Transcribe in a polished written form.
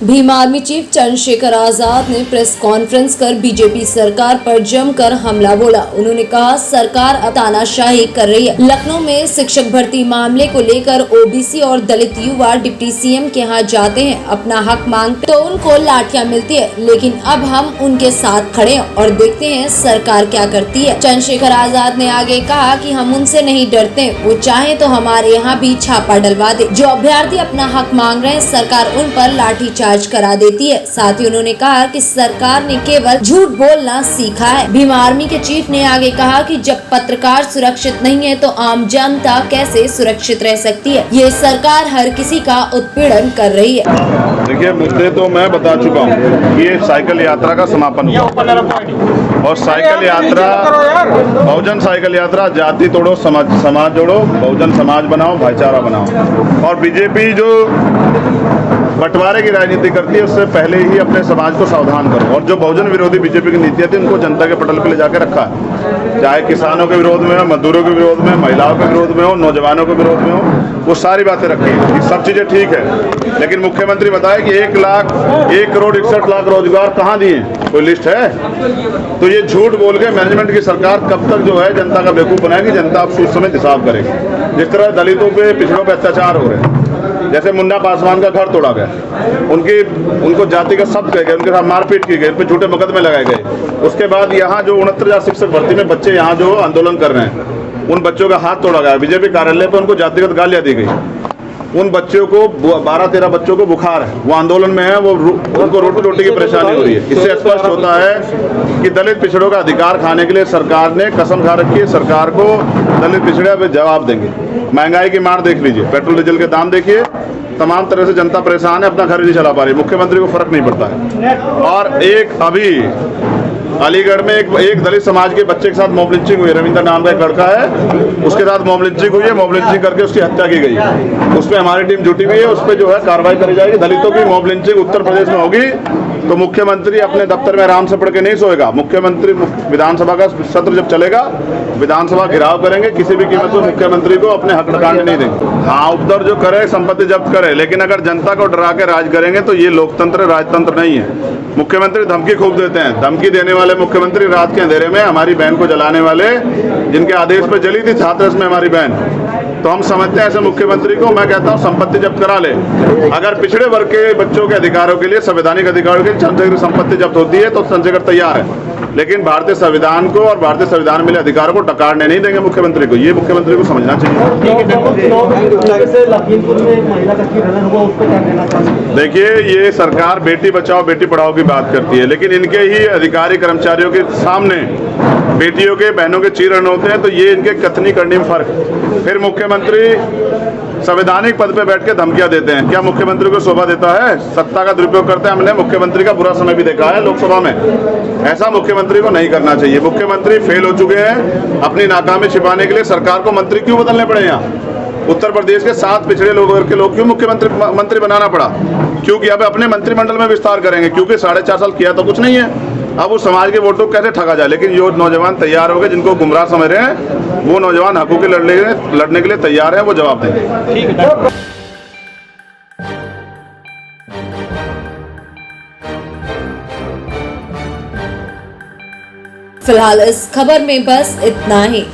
Bhim army chief Chandrashekhar Azad ने press conference कर BJP सरकार पर जमकर हमला बोला। उन्होंने कहा सरकार अब तानाशाही कर रही है। लखनऊ में शिक्षक भर्ती मामले को लेकर ओबीसी और दलित युवा डिप्टी सीएम के यहाँ जाते हैं, अपना हक मांगते तो उनको लाठियां मिलती है, लेकिन अब हम उनके साथ खड़े हैं और देखते हैं सरकार क्या करती है। चंद्रशेखर आजाद ने आगे कहा कि हम उनसे नहीं डरते, वो चाहे तो हमारे यहाँ भी छापा डलवा दे। जो अभ्यर्थी अपना हक मांग रहे हैं सरकार उन पर लाठीचार्ज करा देती है। साथ ही उन्होंने कहा कि सरकार ने केवल झूठ बोलना सीखा है। भीम आर्मी के चीफ ने आगे कहा कि जब पत्रकार सुरक्षित नहीं है तो आम जनता कैसे सुरक्षित रह सकती है। ये सरकार हर किसी का उत्पीड़न कर रही है। देखिए, मुद्दे तो मैं बता चुका हूँ। ये साइकिल यात्रा का समापन हुआ और साइकिल यात्रा, बहुजन साइकिल यात्रा, जाति तोड़ो समाज जोड़ो, बहुजन समाज बनाओ, भाईचारा बनाओ। और बीजेपी जो बंटवारे की राजनीति करती है उससे पहले ही अपने समाज को सावधान करो। और जो बहुजन विरोधी बीजेपी की नीतियां थी उनको जनता के पटल पे ले जाकर रखा है, चाहे किसानों के विरोध में हो, मजदूरों के विरोध में, महिलाओं के विरोध में हो, नौजवानों के विरोध में हो, वो सारी बातें रखी है। ये सब चीजें ठीक है, लेकिन मुख्यमंत्री बताए कि 1 करोड़ 61 लाख रोजगार कहाँ दिए, कोई लिस्ट है? तो ये झूठ बोल के मैनेजमेंट की सरकार कब तक जो है जनता का बेवकूफ बनाएगी, जनता अब उस समय हिसाब करेगी। जिस तरह दलितों पे, पिछड़ों पे अत्याचार हो रहे हैं, जैसे मुन्ना पासवान का घर तोड़ा गया, उनको जाति का शब्द कहे गए, उनके साथ मारपीट की गई, उन पर झूठे मुकदमे लगाए गए। उसके बाद यहाँ जो 69,000 शिक्षक भर्ती में बच्चे यहाँ जो आंदोलन कर रहे हैं, उन बच्चों का हाथ तोड़ा गया। बीजेपी कार्यालय पर उनको जातिगत गालियां दी गई। उन बच्चों को 12-13 बच्चों को बुखार है, वो आंदोलन में है, वो उनको रोटी की परेशानी हो रही है। इससे स्पष्ट होता है कि दलित पिछड़ों का अधिकार खाने के लिए सरकार ने कसम खा रखी है। सरकार को दलित पिछड़े पे जवाब देंगे। महंगाई की मार देख लीजिए, पेट्रोल डीजल के दाम देखिए, तमाम तरह से जनता परेशान है, अपना घर नहीं चला पा रही। मुख्यमंत्री को फर्क नहीं पड़ता है। और एक अभी अलीगढ़ में एक दलित समाज के बच्चे के साथ मॉब लिंचिंग हुई। रविंद्र नाम का एक लड़का है, उसके साथ मॉब लिंचिंग हुई है। मॉब लिंचिंग करके उसकी हत्या की गई। उस पर हमारी टीम जुटी हुई है, उस पर जो है कार्रवाई करी जाएगी। दलितों की मॉब लिंचिंग उत्तर प्रदेश में होगी तो मुख्यमंत्री अपने दफ्तर में आराम से पढ़ के नहीं सोएगा। मुख्यमंत्री विधानसभा का सत्र जब चलेगा, विधानसभा घेराव करेंगे, किसी भी कीमत पर मुख्यमंत्री को अपने हक ठिकाने नहीं देंगे। हाँ, उपद्रव जो करे, संपत्ति जब्त करे, लेकिन अगर जनता को डरा के राज करेंगे तो ये लोकतंत्र, राजतंत्र नहीं है। मुख्यमंत्री धमकी खूब देते हैं। धमकी देने वाले मुख्यमंत्री रात के अंधेरे में हमारी बहन को जलाने वाले, जिनके आदेश पर जली थी छात्रावास में हमारी बहन, तो हम समझते हैं ऐसे मुख्यमंत्री को। मैं कहता हूं संपत्ति जब्त करा ले। अगर पिछड़े वर्ग के बच्चों के अधिकारों के लिए, संवैधानिक अधिकारों के लिए चंद्रशेखर संपत्ति जब्त होती है तो चंद्रशेखर तैयार है, लेकिन भारतीय संविधान को और भारतीय संविधान में मिले अधिकारों को टकारने नहीं देंगे मुख्यमंत्री को। ये मुख्यमंत्री को समझना चाहिए। देखिए, ये सरकार बेटी बचाओ बेटी पढ़ाओ की बात करती है, लेकिन इनके ही अधिकारी कर्मचारियों के सामने बेटियों के, बहनों के चीरहरण होते हैं, तो ये इनके कथनी करने में फर्क है। फिर मुख्यमंत्री संवैधानिक पद पे बैठ के धमकियां देते हैं। क्या मुख्यमंत्री को शोभा देता है? सत्ता का दुरुपयोग करते हैं। हमने मुख्यमंत्री का बुरा समय भी देखा है लोकसभा में। ऐसा मुख्यमंत्री को नहीं करना चाहिए। मुख्यमंत्री फेल हो चुके हैं। अपनी नाकामी छिपाने के लिए सरकार को मंत्री क्यों बदलने पड़े? यहाँ उत्तर प्रदेश के 7 पिछड़े वर्ग के लोग क्यों मंत्री बनाना पड़ा? क्योंकि अब अपने मंत्रिमंडल में विस्तार करेंगे, क्योंकि 4.5 साल किया तो कुछ नहीं है। अब उस समाज के वोटों को कैसे ठगा जाए? लेकिन जो नौजवान तैयार हो गए, जिनको गुमराह समझ रहे हैं, वो नौजवान हकों के लड़ने के लिए तैयार हैं, वो जवाब देंगे। ठीक है। फिलहाल इस खबर में बस इतना ही।